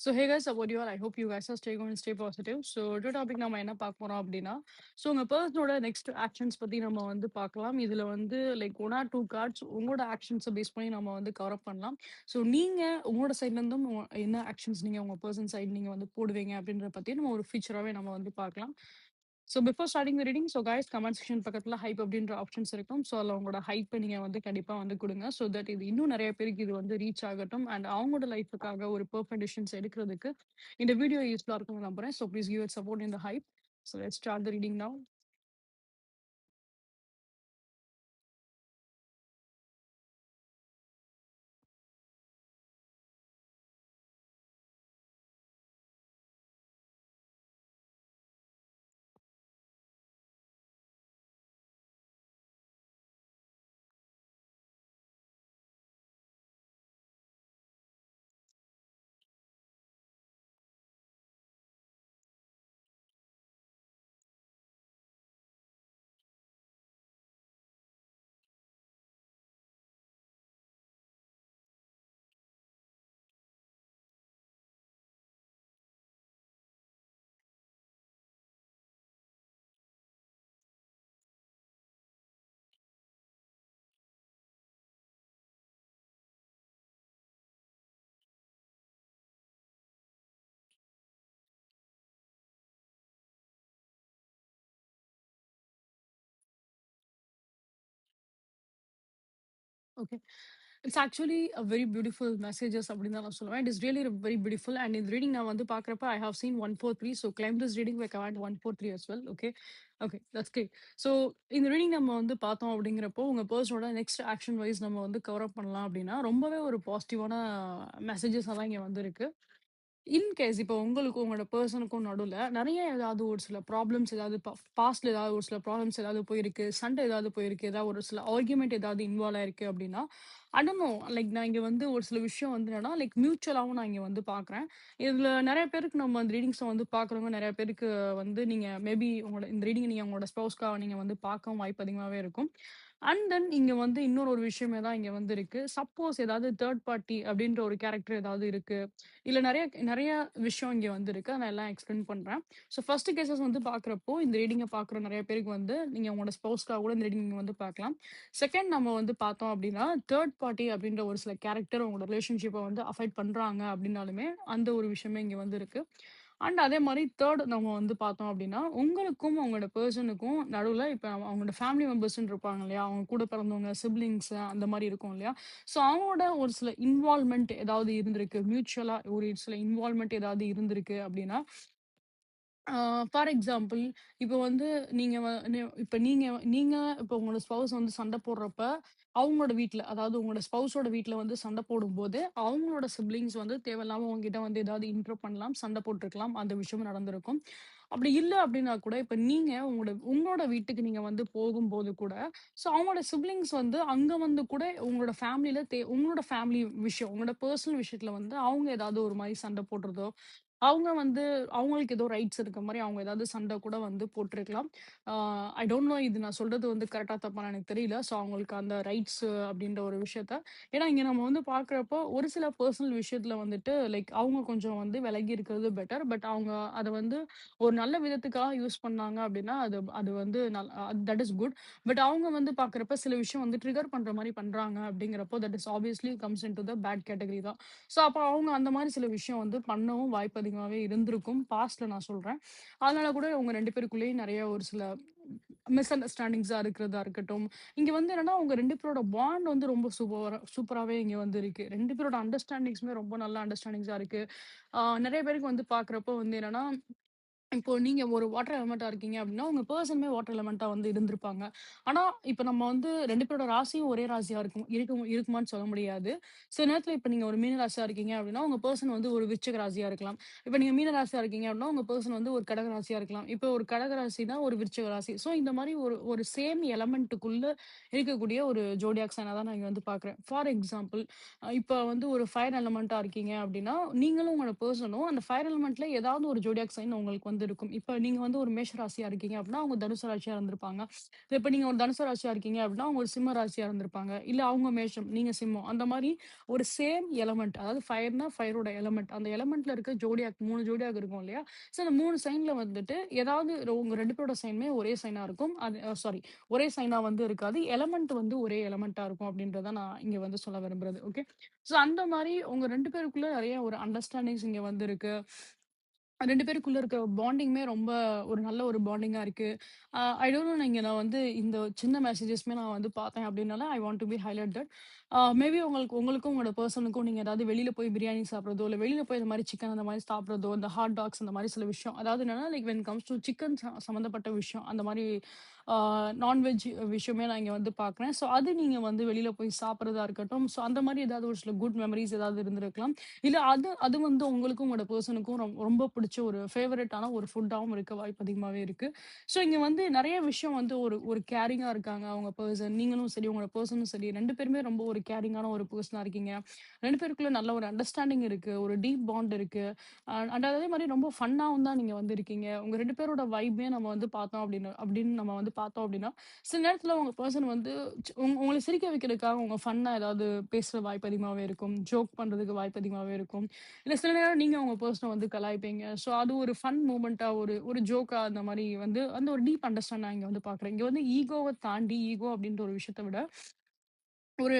So hey guys, about you all? I hope you guys are stay going to stay positive. So today topic நம்ம என்ன பார்க்க போறோம் அப்படின்னா, so உங்க பர்சனோட next actions பத்தி நம்ம வந்து பார்க்கலாம். இதுல வந்து லைக் 1 ஆர் 2 கார்ட்ஸ் உங்களோட ஆக்ஷன்ஸ பேஸ் பண்ணி நம்ம வந்து கவர் அப் பண்ணலாம். ஸோ நீங்க உங்களோட சைட்ல இருந்தும் என்ன ஆக்ஷன்ஸ் நீங்க உங்க பெர்சன் சைடு நீங்க வந்து போடுவீங்க அப்படின்றத பத்தி நம்ம ஒரு ஃபீச்சராவே நம்ம வந்து பார்க்கலாம். So before starting the reading, so guys comment section பக்கத்துல ஹைப் அப்படின்ற ஆப்ஷன்ஸ் இருக்கும். ஸோ அதில உங்களோட ஹைப்ப நீங்க வந்து கண்டிப்பா வந்து குடுங்க. ஸோ தட் இது இன்னும் நெறைய பேருக்கு இது வந்து ரீச் ஆகட்டும். அண்ட் அவங்களோட லைஃப்க்காக ஒரு பெர்ஃபெக்ட் டிசிஷன்ஸ் எடுக்கிறதுக்கு இந்த வீடியோ யூஸ்ஃபுல்லா இருக்கும்னு நம்புறேன். So please give it support in the hype. So let's start the reading now. Okay. It's actually a very beautiful messages அப்படின்னு தான் நான் சொல்லுவேன். It is really very beautiful and இந்த ரீடிங் நான் வந்து பார்க்குறப்ப I have seen 143. So claim this reading by comment 143 as well. Okay. Okay. That's great. So இந்த reading நம்ம வந்து பார்த்தோம் அப்படிங்கிறப்போ, உங்க பெர்சனோட நெக்ஸ்ட் ஆக்ஷன் வைஸ் நம்ம வந்து கவர் அப் பண்ணலாம் அப்படின்னா, ரொம்பவே ஒரு பாசிட்டிவான மெசேஜஸா தான் இங்க வந்து இருக்கு. இன்கேஸ் இப்போ உங்களுக்கும் உங்களோட பெர்சனுக்கும் நடுவுல நெறைய ஏதாவது ஒரு சில ப்ராப்ளம்ஸ் ஏதாவது பாஸ்ட்ல ஏதாவது ஒரு சில ப்ராப்ளம்ஸ் ஏதாவது போயிருக்கு, சண்டை ஏதாவது போயிருக்கு, ஏதாவது ஒரு சில ஆர்கியூமென்ட் ஏதாவது இன்வால்வ் ஆயிருக்கு அப்படின்னா, ஐ டோன்ட் நோ லைக் நான் இங்க வந்து ஒரு சில விஷயம் வந்து என்னன்னா, லைக் மியூச்சுவலாவும் நான் இங்க வந்து பார்க்குறேன். இதுல நெறைய பேருக்கு நம்ம அந்த ரீடிங்ஸ வந்து பார்க்குறவங்க நெறைய பேருக்கு வந்து நீங்க மேபி உங்களோட இந்த ரீடிங் நீங்க உங்களோட ஸ்பௌஸ்க்காக நீங்க வந்து பார்க்கவும் வாய்ப்பு அதிகமாவே இருக்கும். அண்ட் தென் இங்க வந்து இன்னொரு ஒரு விஷயமே தான் இங்க வந்து இருக்கு. சப்போஸ் ஏதாவது தேர்ட் பார்ட்டி அப்படின்ற ஒரு கேரக்டர் ஏதாவது இருக்கு. இல்ல நெறைய நெறைய விஷயம் இங்க வந்து இருக்கு. நான் எல்லாம் எக்ஸ்பிளைன் பண்றேன். ஸோ ஃபர்ஸ்ட் கேஸஸ் வந்து பார்க்குறப்போ, இந்த ரீடிங்க பார்க்குற நெறைய பேருக்கு வந்து நீங்க உங்களோட ஸ்பௌஸ்க்காக கூட இந்த ரீடிங் நீங்க வந்து பார்க்கலாம். செகண்ட் நம்ம வந்து பார்த்தோம் அப்படின்னா, தேர்ட் பார்ட்டி அப்படின்ற ஒரு சில கேரக்டர் உங்களோட ரிலேஷன்ஷிப்ப வந்து அஃபெக்ட் பண்றாங்க அப்படின்னாலுமே, அந்த ஒரு விஷயமே இங்க வந்து இருக்கு. அண்ட் அதே மாரி தேர்ட் நம்ம வந்து பார்த்தோம் அப்படின்னா, உங்களுக்கும் உங்களோட பெர்சனுக்கும் நடுவுல இப்ப அவங்களோட ஃபேமிலி மெம்பர்ஸ்ன்னு இருப்பாங்க இல்லையா? அவங்க கூட பிறந்தவங்க, சிப்லிங்ஸ் அந்த மாரி இருக்கும் இல்லையா? ஸோ அவங்களோட ஒரு சில இன்வால்வ்மென்ட் ஏதாவது இருந்திருக்கு. மியூச்சுவலா ஒரு சில இன்வால்வ்மென்ட் ஏதாவது இருந்திருக்கு அப்படின்னா, ஆ ஃபார் எக்ஸாம்பிள் இப்ப வந்து நீங்க வ நி இப்ப நீங்க நீங்க இப்ப உங்களோட ஸ்பௌஸ் வந்து சண்டை போடுறப்ப, அவங்களோட வீட்ல, அதாவது உங்களோட ஸ்பௌஸோட வீட்ல வந்து சண்டை போடும்போது, அவங்களோட சிப்லிங்ஸ் வந்து தேவையில்லாம உங்ககிட்ட வந்து ஏதாவது இன்டரப்ட் பண்ணலாம், சண்டை போட்டுருக்கலாம். அந்த விஷயமும் நடந்திருக்கும். அப்படி இல்ல அப்படின்னா கூட, இப்ப நீங்க உங்களோட உங்களோட வீட்டுக்கு நீங்க வந்து போகும்போது கூட, ஸோ அவங்களோட சிப்லிங்ஸ் வந்து அங்க வந்து கூட உங்களோட ஃபேமிலில உங்களோட ஃபேமிலி விஷயம், உங்களோட பெர்சனல் விஷயத்துல வந்து அவங்க ஏதாவது ஒரு மாரி சண்டை போடுறதோ, அவங்க வந்து அவங்களுக்கு ஏதோ ரைட்ஸ் இருக்க மாரி அவங்க ஏதாவது சண்டை கூட வந்து போட்டுருக்கலாம். ஆ ஐ டோன்ட் நோ இது நான் சொல்றது வந்து கரெக்ட்டா தப்பான்னு எனக்கு தெரியல. ஸோ அவங்களுக்கு அந்த ரைட்ஸ் அப்படின்ற ஒரு விஷயத்த ஏன்னா இங்க நம்ம வந்து பார்க்குறப்போ ஒரு சில பெர்சனல் விஷயத்துல வந்துட்டு லைக் அவங்க கொஞ்சம் வந்து விலகி இருக்கிறது பெட்டர். பட் அவங்க அத வந்து ஒரு நல்ல விதத்துக்காக யூஸ் பண்ணாங்க அப்படின்னா, அது அது வந்து தட் இஸ் குட். பட் அவங்க வந்து பார்க்குறப்ப சில விஷயம் வந்து ட்ரிகர் பண்ற மாரி பண்றாங்க அப்படிங்கிறப்போ, that is obviously comes into the bad category தான். ஸோ அப்ப அவங்க அந்த மாரி சில விஷயம் வந்து பண்ணவும் வாய்ப்பு அதிகமாவே இருந்திருக்கும். பாஸ்ட்ல நான் சொல்றேன். அதனால கூட உங்க 2 பேருக்குள்ளேயும் நெறைய ஒரு சில மிஸ் அண்டர்ஸ்டாண்டிங்ஸா இருக்கிறதா இருக்கட்டும். இங்க வந்து என்னன்னா, உங்க 2 பேரோட பாண்ட் வந்து ரொம்ப சூப்பராவே இங்க வந்து இருக்கு. 2 பேரோட அண்டர்ஸ்டாண்டிங்ஸுமே ரொம்ப நல்ல அண்டர்ஸ்டாண்டிங்ஸா இருக்கு. நெறைய பேருக்கு வந்து பார்க்குறப்போ வந்து என்னன்னா இப்போ நீங்க ஒரு வாட்டர் எலிமெண்டா இருக்கீங்க அப்படின்னா, உங்க பெர்சனுமே வாட்டர் எலிமெண்டா வந்து இருந்திருப்பாங்க. ஆனா, இப்ப நம்ம வந்து 2 பேரோட ராசியும் ஒரே ராசியா இருக்குமான்னு சொல்ல முடியாது. சில நேரத்துல இப்ப நீங்க ஒரு மீன ராசியா இருக்கீங்க அப்படின்னா, உங்க பெர்சன் வந்து ஒரு விருச்சிக ராசியா இருக்கலாம். இப்ப நீங்க மீன ராசியா இருக்கீங்க அப்படின்னா, உங்க பெர்சன் வந்து ஒரு கடக ராசியா இருக்கலாம். இப்ப ஒரு கடக ராசினா ஒரு விருச்சிக ராசி. ஸோ இந்த மாரி ஒரு ஒரு சேம் எலமெண்ட்டுக்குள்ள இருக்கக்கூடிய ஒரு ஜோடியாக் சைனா தான் நான் இங்க வந்து பார்க்குறேன். ஃபார் எக்ஸாம்பிள் இப்ப வந்து ஒரு ஃபயர் எலிமெண்டா இருக்கீங்க அப்படின்னா, நீங்களும் உங்களோட பெர்சனும் அந்த ஃபயர் எலிமெண்ட்ல ஏதாவது ஒரு ஜோடியாக் சைன் உங்களுக்கு வந்து வந்து இருக்கும். இப்ப நீங்க வந்து ஒரு மேஷ ராசியா இருக்கீங்க அப்படின்னா, அவங்க தனுசு ராசியா இருந்திருப்பாங்க. இப்ப நீங்க ஒரு தனுசு ராசியா இருக்கீங்க அப்படின்னா, அவங்க ஒரு சிம்ம ராசியா இருந்திருப்பாங்க. இல்ல அவங்க மேஷம், நீங்க சிம்மம். அந்த மாரி ஒரு சேம் எலமெண்ட் அதாவது ஃபயர்னா ஃபயரோட எலமெண்ட். அந்த எலமெண்ட்ல இருக்க ஜோடியாக் 3 ஜோடியாக் இருக்கும் இல்லையா? ஸோ அந்த 3 சைன்ல வந்துட்டு ஏதாவது உங்க 2 பேரோட சைனுமே ஒரே சைனா இருக்கும். அது சாரி ஒரே சைனா வந்து இருக்காது. எலமெண்ட் வந்து ஒரே எலமெண்ட்டா இருக்கும் அப்படின்றத நான் இங்க வந்து சொல்ல விரும்புறது. ஓகே. ஸோ அந்த மாரி உங்க 2 பேருக்குள்ள நெறைய ஒரு அண்டர்ஸ்டாண்டிங்ஸ் இங்க வந்து இருக்கு. 2 பேருக்குள்ள இருக்க பாண்டிங்குமே ரொம்ப ஒரு நல்ல ஒரு பாண்டிங்கா இருக்கு. ஐ டோன்ட் நோ நீங்க நான் வந்து இந்த சின்ன மெசேஜஸ்மே நான் வந்து பார்த்தேன் அப்டின்னால, I want to be highlight that. Maybe உங்களுக்கும் உங்களோட பெர்சனுக்கும் நீங்க ஏதாவது வெளில போய் பிரியாணி சாப்பிடுறதோ, இல்ல வெளில போய் இந்த மாரி சிக்கன் அந்த மாரி சாப்பிடுறதோ, இந்த ஹாட் டாக்ஸ் அந்த மாரி சில விஷயம். அதாவது என்னன்னா, like when comes to chicken சம்மந்தப்பட்ட விஷயம். அந்த மாரி ஆ நான்வெஜ் விஷயமே நான் இங்க வந்து பார்க்குறேன். ஸோ அது நீங்க வந்து வெளில போய் சாப்பிடுறதா இருக்கட்டும். ஸோ அந்த மாரி ஏதாவது ஒரு சில குட் மெமரீஸ் ஏதாவது இருந்திருக்கலாம். இல்ல அது அது வந்து உங்களுக்கும் உங்களோட பெர்சனுக்கும் ரொம்ப பிடிச்ச ஒரு ஃபேவரட்டான ஒரு ஃபுட்டாவும் இருக்க வாய்ப்பு அதிகமாவே இருக்கு. ஸோ இங்க வந்து நெறைய விஷயம் வந்து ஒரு ஒரு கேரிங்கா இருக்காங்க அவங்க பெர்சன். நீங்களும் சரி, உங்களோட பெர்சனும் சரி 2 பேருமே ரொம்ப ஒரு கேரிங்கான ஒரு பெர்சனா இருக்கீங்க. 2 பேருக்குள்ள நல்ல ஒரு அண்டர்ஸ்டாண்டிங் இருக்கு. ஒரு டீப் பாண்ட் இருக்கு. அண்ட் அதே மாரி ரொம்ப ஃபன்னாவும் தான் நீங்க வந்து இருக்கீங்க. உங்க 2 பேரோட வைப்பே நம்ம வந்து பார்த்தோம் அப்படின்னு நம்ம வந்து பார்த்தோம் அப்படின்னா, சில நேரத்துல உங்க பெர்சன் வந்து உங்கள சிரிக்க வைக்கிறதுக்காக உங்க ஃபன்னா ஏதாவது பேசுற வாய்ப்பு அதிகமாவே இருக்கும். ஜோக் பண்றதுக்கு வாய்ப்பு அதிகமாவே இருக்கும். இல்ல சில நேரம் நீங்க உங்க பெர்சன வந்து கலாய்ப்பீங்க. ஸோ அது ஒரு ஃபன் மூமெண்ட்டா ஒரு ஒரு ஜோக்கா அந்த மாரி வந்து அந்த ஒரு டீப் அண்டர்ஸ்டாண்ட் நான் இங்க வந்து பார்க்குறேன். இங்க வந்து ஈகோவ தாண்டி ஈகோ அப்படின்ற ஒரு விஷயத்த விட ஒரு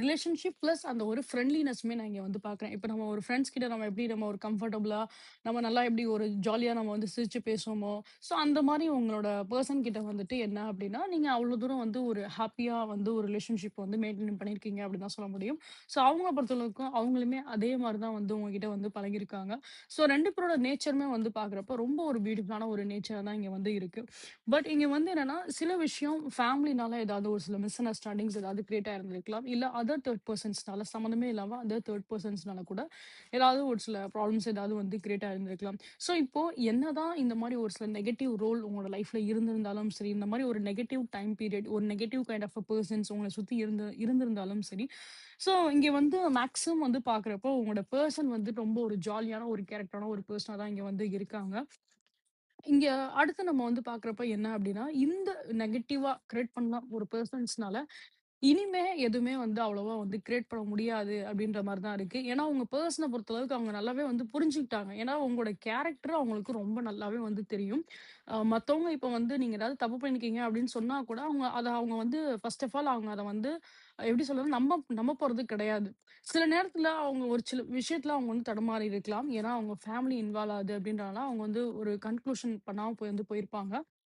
ரிலேஷன்ஷிப் பிளஸ் அந்த ஒரு ஃப்ரெண்ட்லினஸ்மே நான் இங்க வந்து பார்க்குறேன். இப்ப நம்ம ஒரு ஃப்ரெண்ட்ஸ் கிட்ட நம்ம ஒரு கம்ஃபர்டபுளா, நம்ம நல்லா எப்படி ஒரு ஜாலியா நம்ம வந்து சிரிச்சு பேசுவோமோ, ஸோ அந்த மாரி உங்களோட பெர்சன் கிட்ட வந்துட்டு என்ன அப்படின்னா, நீங்க அவ்வளோ தூரம் வந்து ஒரு ஹேப்பியா வந்து ஒரு ரிலேஷன்ஷிப் வந்து மெயின்டெயின் பண்ணியிருக்கீங்க அப்படின்னு தான் சொல்ல முடியும். ஸோ அவங்கள பொறுத்தளவுக்கும் அவங்களுமே அதே மாரி தான் வந்து உங்ககிட்ட வந்து பழகியிருக்காங்க. ஸோ 2 பேரோட நேச்சருமே வந்து பார்க்குறப்போ ரொம்ப ஒரு பியூட்டிஃபுல்லான ஒரு நேச்சரா தான் இங்க வந்து இருக்கு. பட் இங்க வந்து என்னன்னா, சில விஷயம் ஃபேமிலினால ஏதாவது ஒரு சில மிஸ் அண்டர்ஸ்டாண்டிங்ஸ் ஏதாவது கிரியேட் ஆயிருந்திருக்கலாம். இல்ல அதர் தேர்ட் பெர்சன்ஸ்னால சம்மந்தமே இல்லாம அதர் தேர்ட் பெர்சன்ஸ்னால கூட ஏதாவது ஒரு சில ப்ராப்ளம்ஸ் ஏதாவது வந்து கிரியேட் ஆயிருந்திருக்கலாம். ஸோ இப்போ என்னதான் இந்த மாரி ஒரு சில நெகட்டிவ் ரோல் உங்களோட லைஃப்ல இருந்திருந்தாலும் சரி, இந்த மாரி ஒரு நெகட்டிவ் டைம் பீரியட், ஒரு நெகட்டிவ் கைண்ட் ஆஃப் பெர்சன்ஸ் உங்கள சுத்தி இருந்திருந்தாலும் சரி, ஸோ இங்க வந்து மேக்ஸிமம் வந்து பார்க்குறப்போ உங்களோட பெர்சன் வந்து ரொம்ப ஒரு ஜாலியான ஒரு கேரக்டரான ஒரு பெர்சனா தான் இங்க வந்து இருக்காங்க. இங்க அடுத்து நம்ம வந்து பார்க்குறப்ப என்ன அப்டின்னா, இந்த நெகட்டிவா கிரியேட் பண்ண ஒரு பெர்சன்ஸ்னால, இனிமே எதுவுமே வந்து அவ்வளவா வந்து கிரியேட் பண்ண முடியாது அப்டின்ற மாரி தான் இருக்கு. ஏன்னா, உங்க பெர்சன பொறுத்தளவுக்கு அவங்க நல்லாவே வந்து புரிஞ்சுக்கிட்டாங்க. ஏன்னா, உங்களோட கேரக்டர் அவங்களுக்கு ரொம்ப நல்லாவே வந்து தெரியும். மத்தவங்க இப்ப வந்து நீங்க ஏதாவது தப்பு பண்ணியிருக்கீங்க அப்டின்னு சொன்னா கூட, அவங்க வந்து ஃபர்ஸ்ட் ஆஃப் ஆல் அவங்க அத வந்து எப்டி சொல்றது? நம்ப நம்ப போறது கிடையாது. சில நேரத்துல அவங்க ஒரு சில விஷயத்துல அவங்க வந்து தடுமாறி இருக்கலாம். ஏன்னா, அவங்க ஃபேமிலி இன்வால்வ் ஆகுது அப்டின்றனால, அவங்க வந்து ஒரு கன்க்ளூஷன் பண்ணாம போயிருப்பாங்க.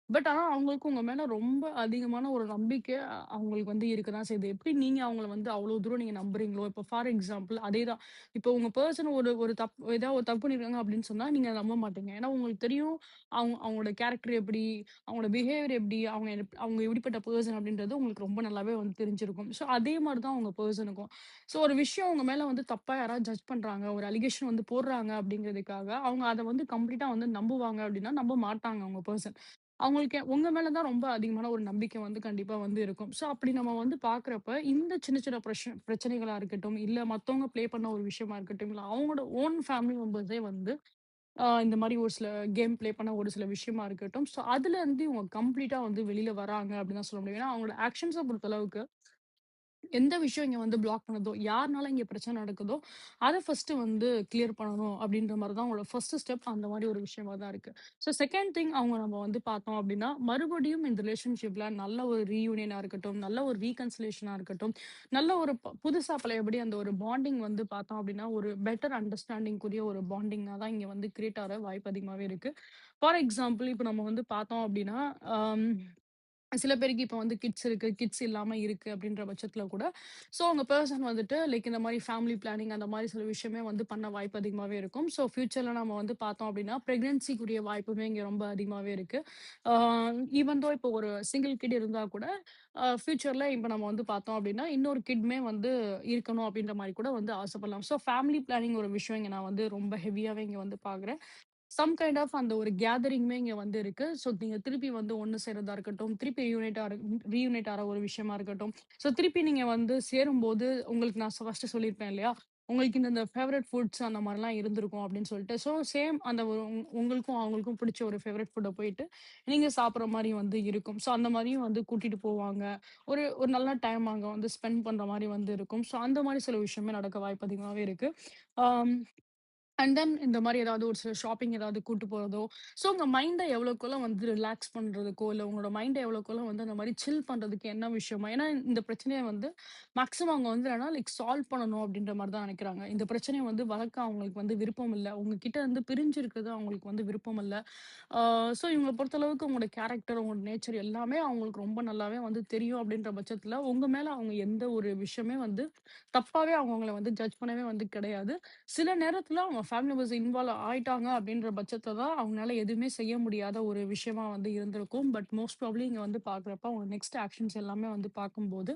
பட் ஆனா, அவங்களுக்கு உங்க மேல ரொம்ப அதிகமான ஒரு நம்பிக்கை அவங்களுக்கு வந்து இருக்க தான் செய்யுது. எப்படி நீங்க அவங்கள வந்து அவ்ளோ தூரம் நீங்க நம்புறீங்களோ, இப்போ ஃபார் எக்ஸாம்பிள் அதேதான். இப்போ உங்க பெர்சன் ஒரு ஒரு ஏதாவது ஒரு தப்பு பண்ணியிருக்காங்க அப்படின்னு சொன்னா, நீங்க அத நம்ப மாட்டீங்க. ஏன்னா உங்களுக்கு தெரியும், அவங்களோட கேரக்டர் எப்படி, அவங்களோட பிஹேவியர் எப்படி, அவங்க எப்படிப்பட்ட பெர்சன் அப்படின்றது உங்களுக்கு ரொம்ப நல்லாவே வந்து தெரிஞ்சிருக்கும். ஸோ அதே மாரி தான் உங்க பெர்சனுக்கும். ஸோ ஒரு விஷயம் உங்க மேல வந்து தப்பா யாராவது ஜட்ஜ் பண்றாங்க, ஒரு அலிகேஷன் வந்து போடுறாங்க அப்படிங்கிறதுக்காக, அவங்க அத வந்து கம்ப்ளீட்டா வந்து நம்புவாங்க அப்படின்னா, நம்ப மாட்டாங்க உங்க பெர்சன். அவங்களுக்கு உங்க மேல தான் ரொம்ப அதிகமான ஒரு நம்பிக்கை வந்து கண்டிப்பா வந்து இருக்கும். ஸோ அப்படி நம்ம வந்து பார்க்குறப்ப, இந்த சின்ன சின்ன பிரச்சனைகளா இருக்கட்டும், இல்ல மத்தவங்க ப்ளே பண்ண ஒரு விஷயமா இருக்கட்டும், இல்ல அவங்களோட ஓன் ஃபேமிலி மெம்பர்ஸே வந்து இந்த மாரி ஒரு சில கேம் ப்ளே பண்ண ஒரு சில விஷயமா இருக்கட்டும். ஸோ அதுலருந்து இவங்க கம்ப்ளீட்டா வந்து வெளில வராங்க அப்படின்னு தான் சொல்ல முடியும். ஏன்னா அவங்களோட ஆக்ஷன்ஸ பொறுத்தளவுக்கு எந்த விஷயம் இங்க வந்து பிளாக் பண்ணுதோ, யார்னால இங்க பிரச்சனை நடக்குதோ, அத ஃபர்ஸ்ட்டு வந்து கிளியர் பண்ணணும் அப்டின்ற மாரி தான் அவங்களோட ஃபர்ஸ்ட்டு ஸ்டெப் அந்த மாரி ஒரு விஷயமா தான் இருக்கு. ஸோ செகண்ட் திங் அவங்க நம்ம வந்து பார்த்தோம் அப்டின்னா, மறுபடியும் இந்த ரிலேஷன்ஷிப்ல நல்ல ஒரு ரீயூனியனா இருக்கட்டும், நல்ல ஒரு ரீகன்சிலியேஷனா இருக்கட்டும், நல்ல ஒரு புதுசா பழையபடி அந்த ஒரு பாண்டிங் வந்து பார்த்தோம் அப்டின்னா, ஒரு பெட்டர் அண்டர்ஸ்டாண்டிங்குரிய ஒரு பாண்டிங்கா தான் இங்க வந்து கிரியேட் ஆற வாய்ப்பு அதிகமாவே இருக்கு. ஃபார் எக்ஸாம்பிள் இப்ப நம்ம வந்து பார்த்தோம் அப்டின்னா, அம் சில பேருக்கு இப்ப வந்து கிட்ஸ் இருக்கு. கிட்ஸ் இல்லாம இருக்கு அப்படின்ற பட்சத்துல கூட, ஸோ உங்க பெர்சன் வந்துட்டு லைக் இந்த மாரி ஃபேமிலி பிளானிங் அந்த மாரி சில விஷயமே வந்து பண்ண வாய்ப்பு அதிகமாவே இருக்கும். ஸோ ஃபியூச்சர்ல நம்ம வந்து பார்த்தோம் அப்படின்னா, பிரெக்னன்சிக்குரிய வாய்ப்புமே இங்க ரொம்ப அதிகமாவே இருக்கு. ஆ ஈவன் தோ இப்போ ஒரு சிங்கிள் கிட் இருந்தா கூட, ஃபியூச்சர்ல இப்ப நம்ம வந்து பார்த்தோம் அப்படின்னா, இன்னொரு கிட்மே வந்து இருக்கணும் அப்படின்ற மாரி கூட வந்து ஆசைப்படலாம். ஸோ ஃபேமிலி பிளானிங் ஒரு விஷயம் இங்க நான் வந்து ரொம்ப ஹெவியாவே இங்க வந்து பார்க்குறேன். சம் கைண்ட் ஆஃப் அந்த ஒரு கேதரிங்குமே இங்க வந்து இருக்கு. ஸோ நீங்க திருப்பி வந்து ஒண்ணு சேர்றதா இருக்கட்டும், திருப்பி ரீயூனைட் ஆற ஒரு விஷயமா இருக்கட்டும். ஸோ திருப்பி நீங்க வந்து சேரும்போது உங்களுக்கு நான் ஃபர்ஸ்ட்டு சொல்லியிருப்பேன் இல்லையா? உங்களுக்கு இந்த ஃபேவரைட் ஃபுட்ஸ் அந்த மாரிலாம் இருந்திருக்கும் அப்படின்னு சொல்லிட்டு. ஸோ சேம் அந்த ஒரு உங்களுக்கும் அவங்களுக்கும் பிடிச்ச ஒரு ஃபேவரைட் ஃபுட்ட போயிட்டு நீங்க சாப்பிடுற மாரி வந்து இருக்கும். ஸோ அந்த மாரியும் வந்து கூட்டிட்டு போவாங்க. ஒரு ஒரு நல்ல டைம் அங்க வந்து ஸ்பெண்ட் பண்ற மாரி வந்து இருக்கும். ஸோ அந்த மாரி சில விஷயமே நடக்க வாய்ப்பு அதிகமாவே இருக்கு. ஆம். அண்ட் தென் இந்த மாரி ஏதாவது ஒரு சில ஷாப்பிங் ஏதாவது கூட்டு போறதோ, ஸோ உங்க மைண்ட எவ்வளோக்கெவ்வளோ வந்து ரிலாக்ஸ் பண்றதுக்கோ, இல்ல உங்களோட மைண்ட எவ்வளோக்கெவ்வளோ வந்து அந்த மாரி சில் பண்றதுக்கு என்ன விஷயமோ ஏன்னா இந்த பிரச்சனைய வந்து மேக்ஸிமம் அவங்க வந்து என்னன்னா லைக் சால்வ் பண்ணணும் அப்படின்ற மாரி தான் நெனைக்கிறாங்க. இந்த பிரச்சனைய வந்து வளர்க்க அவங்களுக்கு வந்து விருப்பம் இல்ல. உங்ககிட்ட இருந்து பிரிஞ்சு இருக்கிறது அவங்களுக்கு வந்து விருப்பம் இல்ல. ஆ ஸோ இவங்கள பொறுத்தளவுக்கு உங்களோட கேரக்டர், உங்களோட நேச்சர் எல்லாமே அவங்களுக்கு ரொம்ப நல்லாவே வந்து தெரியும் அப்படின்ற பட்சத்தில, உங்க மேல அவங்க எந்த ஒரு விஷயமே வந்து தப்பாவே அவங்க உங்கள வந்து ஜட்ஜ் பண்ணவே வந்து கிடையாது. சில நேரத்துல அவங்க ஃபேமிலி மெம்பர்ஸ் இன்வால்வ் ஆயிட்டாங்க அப்படின்ற பட்சத்துல தான் அவங்களால எதுவுமே செய்ய முடியாத ஒரு விஷயமா வந்து இருந்திருக்கும். பட் மோஸ்ட் ப்ராபப்லி இங்க வந்து பார்க்குறப்ப அவங்க நெக்ஸ்ட் ஆக்ஷன்ஸ் எல்லாமே வந்து பார்க்கும்போது,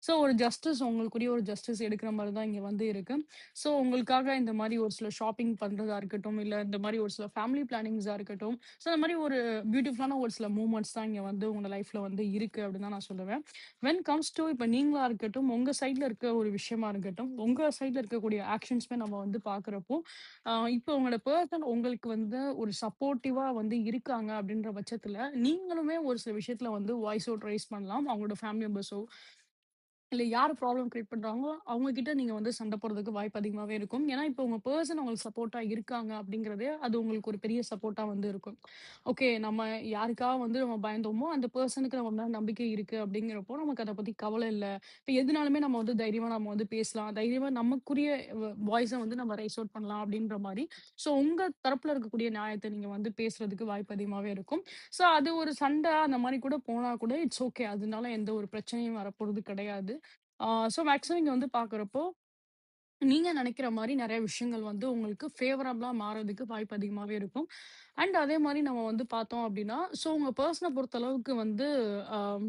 ஸோ ஒரு ஜஸ்டிஸ் உங்களுக்குரிய ஒரு ஜஸ்டிஸ் எடுக்கிற மாரி தான் இங்க வந்து இருக்கு. ஸோ உங்களுக்காக இந்த மாரி ஒரு சில ஷாப்பிங் பண்றதா இருக்கட்டும், இல்ல இந்த மாரி ஒரு சில ஃபேமிலி பிளானிங்ஸா இருக்கட்டும், ஸோ இந்த மாரி ஒரு பியூட்டிஃபுல்லான ஒரு சில மூமெண்ட்ஸ் தான் இங்க வந்து உங்க லைஃப்ல வந்து இருக்கு அப்படின்னு தான் நான் சொல்லுவேன். வென் கம்ஸ் டூ இப்ப நீங்களா இருக்கட்டும், உங்க சைட்ல இருக்க ஒரு விஷயமா இருக்கட்டும், உங்க சைட்ல இருக்கக்கூடிய ஆக்ஷன்ஸ்மே நம்ம வந்து பார்க்குறப்போ, இப்போ உங்களோட பெர்சன் உங்களுக்கு வந்து ஒரு சப்போர்ட்டிவா வந்து இருக்காங்க அப்படின்ற பட்சத்துல, நீங்களுமே ஒரு சில விஷயத்துல வந்து வாய்ஸ் அவுட் ரைஸ் பண்ணலாம். அவங்களோட ஃபேமிலி மெம்பர்ஸோ இல்ல யார் ப்ராப்ளம் கிரியேட் பண்றாங்களோ, அவங்க கிட்ட நீங்க வந்து சண்ட போடுறதுக்கு வாய்ப்பு அதிகமாவே இருக்கும். ஏன்னா, இப்போ உங்க பெர்சன் உங்களுக்கு சப்போர்ட்டா இருக்காங்க அப்படிங்கிறதே, அது உங்களுக்கு ஒரு பெரிய சப்போர்ட்டா வந்து இருக்கும். ஓகே நம்ம யாருக்காக வந்து நம்ம பயந்தோமோ, அந்த பெர்சனுக்கு நம்ம மேல நம்பிக்கை இருக்கு அப்படிங்கிறப்போ, நமக்கு அத பத்தி கவல இல்ல. இப்ப எதுனாலுமே நம்ம வந்து தைரியமா நம்ம வந்து பேசலாம். தைரியமா நமக்குரிய வாய்ஸ வந்து நம்ம ரைஸ் அவுட் பண்ணலாம் அப்படின்ற மாரி. ஸோ உங்க தரப்புல இருக்கக்கூடிய நியாயத்த நீங்க வந்து பேசுறதுக்கு வாய்ப்பு அதிகமாவே இருக்கும். ஸோ அது ஒரு சண்டை அந்த மாரி கூட போனா கூட இட்ஸ் ஓகே. அதனால எந்த ஒரு பிரச்சனையும் வரப்போறது கிடையாது. ஆ ஸோ மேக்ஸிமம் இங்க வந்து பார்க்குறப்போ, நீங்க நெனைக்கிற மாரி நெறைய விஷயங்கள் வந்து உங்களுக்கு ஃபேவரபிளா மாறதுக்கு வாய்ப்பு அதிகமாவே இருக்கும். அண்ட் அதே மாரி நம்ம வந்து பார்த்தோம் அப்டின்னா, ஸோ உங்க பெர்சன பொறுத்தளவுக்கு வந்து அம்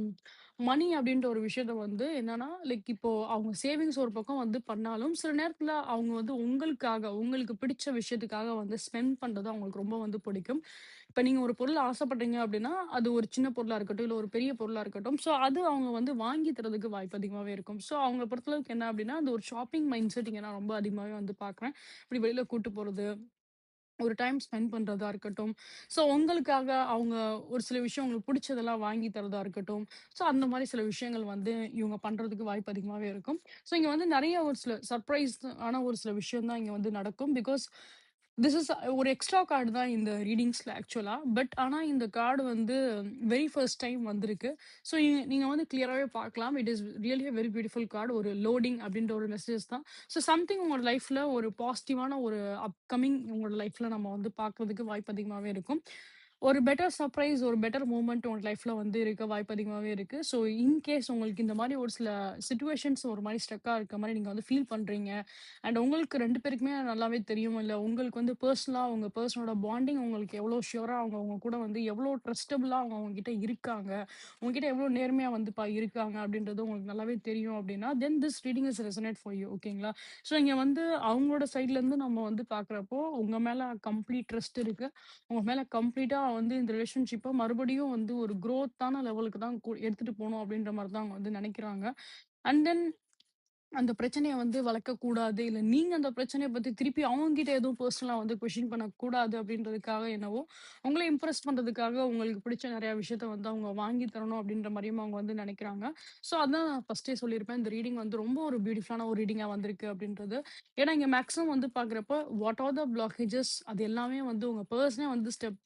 மணி அப்டின்ற ஒரு விஷயத்த வந்து என்னன்னா, லைக் இப்போ அவங்க சேவிங்ஸ் ஒரு பக்கம் வந்து பண்ணாலும், சில நேரத்துல அவங்க வந்து உங்களுக்காக, உங்களுக்கு பிடிச்ச விஷயத்துக்காக வந்து ஸ்பெண்ட் பண்றது அவங்களுக்கு ரொம்ப வந்து பிடிக்கும். இப்ப நீங்க ஒரு பொருள் ஆசைப்படுறீங்க அப்டின்னா, அது ஒரு சின்ன பொருளா இருக்கட்டும், இல்ல ஒரு பெரிய பொருளா இருக்கட்டும். ஸோ அது அவங்க வந்து வாங்கி தர்றதுக்கு வாய்ப்பு அதிகமாவே இருக்கும். ஸோ அவங்கள பொறுத்தளவுக்கு என்ன அப்டின்னா, அந்த ஒரு ஷாப்பிங் மைண்ட் செட் இங்க நான் ரொம்ப அதிகமாவே வந்து பார்க்குறேன். இப்டி வெளில கூட்டு போறது, ஒரு டைம் ஸ்பெண்ட் பண்றதா இருக்கட்டும். ஸோ உங்களுக்காக அவங்க ஒரு சில விஷயம் உங்களுக்கு பிடிச்சதெல்லாம் வாங்கி தரதா இருக்கட்டும். ஸோ அந்த மாரி சில விஷயங்கள் வந்து இவங்க பண்றதுக்கு வாய்ப்பு அதிகமாவே இருக்கும். ஸோ இங்க வந்து நெறைய ஒரு சில சர்ப்ரைஸ் ஆன ஒரு சில விஷயம் தான் இங்க வந்து நடக்கும். பிகாஸ் திஸ் இஸ் ஒரு எக்ஸ்ட்ரா கார்டு தான் இந்த ரீடிங்ஸ்ல ஆக்சுவலா. பட் ஆனா இந்த கார்டு வந்து வெரி ஃபர்ஸ்ட் டைம் வந்திருக்கு. ஸோ நீங்க வந்து கிளியராவே பார்க்கலாம். It is really a very beautiful card. ஒரு லோடிங் அப்படின்ற ஒரு மெசேஜ் தான். ஸோ சம்திங் உங்களோட லைஃப்ல ஒரு பாசிட்டிவான ஒரு அப்கமிங் உங்களோட லைஃப்ல நம்ம வந்து பார்க்கறதுக்கு வாய்ப்பு அதிகமாவே இருக்கும். ஒரு பெட்டர் சர்ப்ரைஸ், ஒரு பெட்டர் மூவ்மெண்ட் உங்க லைஃப்ல வந்து இருக்க வாய்ப்பு அதிகமாவே இருக்கு. ஸோ இன் கேஸ் உங்களுக்கு இந்த மாரி ஒரு சில சிச்சுவேஷன்ஸ் ஒரு மாரி ஸ்ட்ரக்கா இருக்க மாரி நீங்க வந்து ஃபீல் பண்றீங்க. அண்ட் உங்களுக்கு 2 பேருக்குமே நல்லாவே தெரியும். இல்ல உங்களுக்கு வந்து பெர்சனலா உங்க பெர்சனோட பாண்டிங் உங்களுக்கு எவ்வளோ ஷூரா அவங்க உங்க கூட வந்து எவ்வளோ ட்ரஸ்டபிளா அவங்க உங்ககிட்ட இருக்காங்க. உங்ககிட்ட எவ்வளோ நேர்மையா வந்து இருக்காங்க அப்படின்றது உங்களுக்கு நல்லாவே தெரியும் அப்படின்னா, then this reading is resonate for you ஓகேங்களா? ஸோ இங்க வந்து அவங்களோட சைட்ல இருந்து நம்ம வந்து பார்க்குறப்போ, உங்க மேல கம்ப்ளீட் ட்ரஸ்ட் இருக்கு. உங்க மேல கம்ப்ளீட்டா வந்து இந்த ரிலேஷன்ஷிப்ப மறுபடியும் வந்து ஒரு குரோத்தான லெவலுக்கு தான் எடுத்துட்டு போணும் அப்படின்ற மாரி தான் அவங்க வந்து நெனைக்கிறாங்க. அண்ட் தென் அந்த பிரச்சனைய வந்து வளர்க்கக்கூடாது. இல்ல நீங்க அந்த பிரச்சனைய பத்தி திருப்பி அவங்ககிட்ட எதுவும் பெர்சனலா வந்து கொஸ்டின் பண்ணக்கூடாது அப்படின்றதுக்காக என்னவோ, உங்கள இம்ப்ரெஸ் பண்றதுக்காக உங்களுக்கு பிடிச்ச நெறைய விஷயத்த வந்து அவங்க வாங்கி தரணும் அப்படின்ற மாரியும் அவங்க வந்து நெனைக்கிறாங்க. ஸோ அதான் நான் ஃபர்ஸ்ட்டே சொல்லியிருப்பேன். இந்த ரீடிங் வந்து ரொம்ப ஒரு பியூட்டிஃபுல்லான ஒரு ரீடிங்கா வந்திருக்கு அப்படின்றது. ஏன்னா இங்க மேக்ஸிமம் வந்து பார்க்குறப்ப, வாட் ஆர் த பிளாக்கேஜஸ் அது எல்லாமே வந்து உங்க பெர்சனே வந்து ஸ்டெப்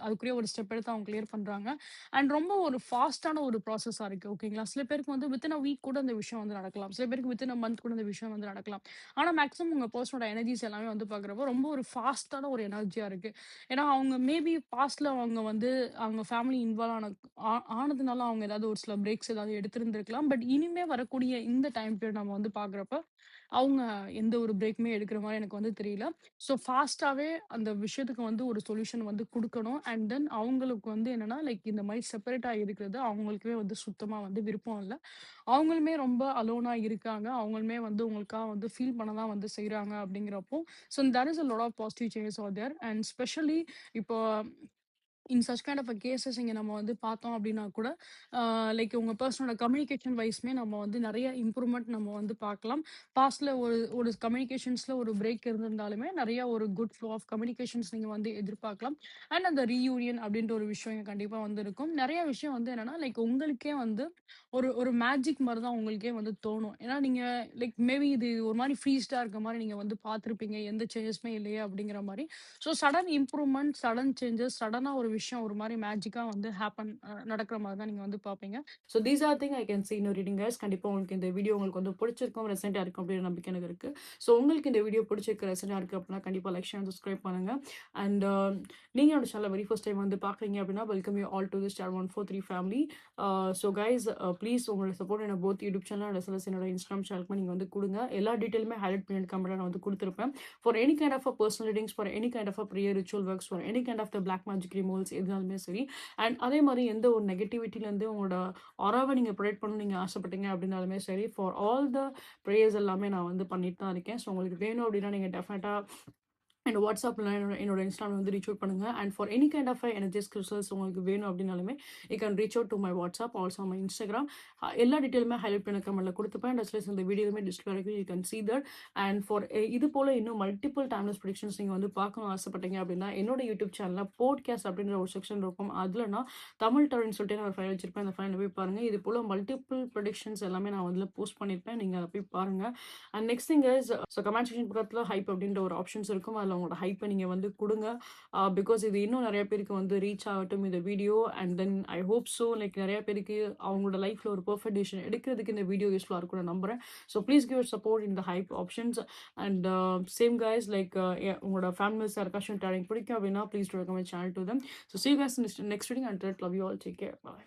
அதுக்குரிய ஒரு ஸ்டெப் எடுத்து அவங்க கிளியர் பண்றாங்க. அண்ட் ரொம்ப ஒரு ஃபாஸ்ட்டான ஒரு ப்ராசஸா இருக்கு. ஓகேங்களா? சில பேருக்கு வந்து வித்தின் அ வீக் கூட இந்த விஷயம் வந்து நடக்கலாம். சில பேருக்கு வித்தின் அ மந்த் கூட இந்த விஷயம் வந்து நடக்கலாம். ஆனா மேக்ஸிமம் உங்க பெர்சனோட எனர்ஜிஸ் எல்லாமே வந்து பார்க்குறப்போ, ரொம்ப ஒரு ஃபாஸ்ட்டான ஒரு எனர்ஜியா இருக்கு. ஏன்னா அவங்க மேபி பாஸ்ட்ல அவங்க வந்து அவங்க ஃபேமிலி இன்வால்வ் ஆனதுனால அவங்க ஏதாவது ஒரு சில பிரேக்ஸ் ஏதாவது எடுத்திருந்திருக்கலாம். பட் இனிமே வரக்கூடிய இந்த டைம் பீரியட் நம்ம வந்து பார்க்குறப்ப, அவங்க எந்த ஒரு பிரேக்குமே எடுக்கிற மாரி எனக்கு வந்து தெரியல. ஸோ ஃபாஸ்ட்டாவே அந்த விஷயத்துக்கு வந்து ஒரு சொல்யூஷன் வந்து குடுக்கணும். அண்ட் தென் அவங்களுக்கு வந்து என்னன்னா, லைக் இந்த மாரி செப்பரேட்டா இருக்கிறது அவங்களுக்குமே வந்து சுத்தமா வந்து விருப்பம் இல்ல. அவங்களுமே ரொம்ப அலோனா இருக்காங்க. அவங்களுமே வந்து உங்களுக்காக வந்து ஃபீல் பண்ண தான் வந்து செய்றாங்க அப்படிங்கிறப்போ, so there is a lot of positive changes are there. And specially இப்போ in such kind of cases இங்க நம்ம வந்து பார்த்தோம் அப்படின்னா கூட, லைக் உங்க பெர்சனோட கம்யூனிகேஷன் வைஸ்மே நம்ம வந்து நெறைய இம்ப்ரூவ்மெண்ட் நம்ம வந்து பார்க்கலாம். பாஸ்ட்ல ஒரு ஒரு கம்யூனிகேஷன்ஸ்ல ஒரு பிரேக் இருந்திருந்தாலுமே, நெறைய ஒரு குட் ஃப்ளோ ஆஃப் கம்யூனிகேஷன்ஸ் நீங்க வந்து எதிர்பார்க்கலாம். அண்ட் அந்த ரீயூனியன் அப்படின்ற ஒரு விஷயம் இங்க கண்டிப்பா வந்து இருக்கும். நெறைய விஷயம் வந்து என்னன்னா, லைக் உங்களுக்கே வந்து ஒரு ஒரு மேஜிக் மாரி தான் உங்களுக்கே வந்து தோணும். ஏன்னா நீங்க லைக் மேபி இது ஒரு மாரி ஃப்ரீஸ்டா இருக்க மாரி நீங்க வந்து பார்த்திருப்பீங்க. எந்த சேஞ்சஸுமே இல்லையே அப்படிங்கிற மாரி. So sudden improvement, sudden changes, சடனா ஒரு விஷயம் ஒரு மாரி மேஜிக்கா வந்து நடக்கிற மாரி தான் நீங்க வந்து பார்ப்பீங்க. So these are thing I can see in your reading guys. கண்டிப்பா உங்களுக்கு இந்த வீடியோ உங்களுக்கு வந்து பிடிச்சிருக்கும், ரெசனேட்டா இருக்கும் அப்படிங்கிற நம்பிக்கை எனக்கு இருக்கு. ஸோ உங்களுக்கு இந்த வீடியோ பிடிச்சிருக்கு, ரெசனேட்டா இருக்கு அப்படின்னா கண்டிப்பா லைக், ஷேர் அண்ட் சப்ஸ்கிரைப் பண்ணுங்க. அண்ட் நீங்க என்னோட சேனல வெரி ஃபர்ஸ்ட் டைம் வந்து பார்க்குறீங்க அப்படின்னா, welcome you all to the star 143 family. So guys please உங்களோட சப்போர்ட் என்ன both YouTube channel and as என்னோட இன்ஸ்டாகிராம் சேனலுக்கு நீங்க வந்து குடுங்க. எல்லா டீட்டெயிலுமே ஹைலைட் பண்ணி கமெண்ட்ல நான் வந்து குடுத்துருப்பேன். For any kind of personal readings, for any kind of prayer ritual works, for any kind of the black magic removals எதுனாலுமே சரி. அண்ட் அதே மாரி எந்த ஒரு நெகட்டிவிட்டிலேருந்து உங்களோட ஆராவ நீங்க ப்ரொடெக்ட் பண்ணணும்னு நீங்க ஆசைப்பட்டீங்க அப்படின்னாலுமே சரி, ஃபார் ஆல் த ப்ரேயர்ஸ் எல்லாமே நான் வந்து பண்ணிட்டு தான் இருக்கேன். ஸோ உங்களுக்கு வேணும் அப்படின்னா நீங்க டெஃபினட்டா என்னோட வாட்ஸ்அப்ல என்னோட இன்ஸ்டால வந்து ரீச் அவுட் பண்ணுங்க. And for any kind of energies crystals உங்களுக்கு வேணும் அப்படின்னாலுமே you can reach out to my WhatsApp, also my Instagram. எல்லா டீட்டெயிலுமே ஹைலைட் பண்ண கமெண்ட்ல கொடுத்துப்பேன். டஸ்ட்லெஸ் இந்த வீடியோமே டிஸ்பிளே வரைக்கும் you can see that. And for இது போல இன்னும் மல்டிபிள் டைம்லெஸ் ப்ரெடிக்ஷன்ஸ் நீங்க வந்து பார்க்கணும் ஆசைப்பட்டீங்க அப்படின்னா என்னோட யூடியூப் சேனல்ல போட்காஸ்ட் அப்படின்ற ஒரு செக்ஷன் இருக்கும். அதுல நான் தமிழ் டர்ன்னு சொல்லிட்டு நான் ஒரு ஃபைல் வச்சிருப்பேன். அந்த ஃபைலை போய் பாருங்க. இது போல மல்டிபிள் ப்ரெடிக்ஷன்ஸ் எல்லாமே நான் வந்து போஸ்ட் பண்ணியிருப்பேன். நீங்க அதை போய் பாருங்க. And next thing is, so comment section பக்கத்தில் ஹைப் அப்படின்ற ஒரு ஆப்ஷன்ஸ் இருக்கும். அதில் உங்களோட ஹைப்பை நீங்கள் வந்து கொடுங்க. பிகாஸ் இது இன்னும் நிறைய பேருக்கு வந்து ரீச் ஆகட்டும் இந்த video. And then I hope so like நிறைய பேருக்கு அவங்களோட லைஃப்பில் ஒரு பர்ஃபெக்ட் டிசிஷன் எடுக்கிறதுக்கு இந்த வீடியோ யூஸ்ஃபுல்லாக இருக்கும்னு நம்புறேன். ஸோ ப்ளீஸ் கிவ் சப்போர்ட் இந்த hype options. And same guys like உங்களோட ஃபேமிலிஸ் யாருக்காச்சும் டேரிங் பிடிக்கும் அப்படின்னா please do recommend channel to them. So see you guys in next reading. Until then, love you all. Take care. Bye.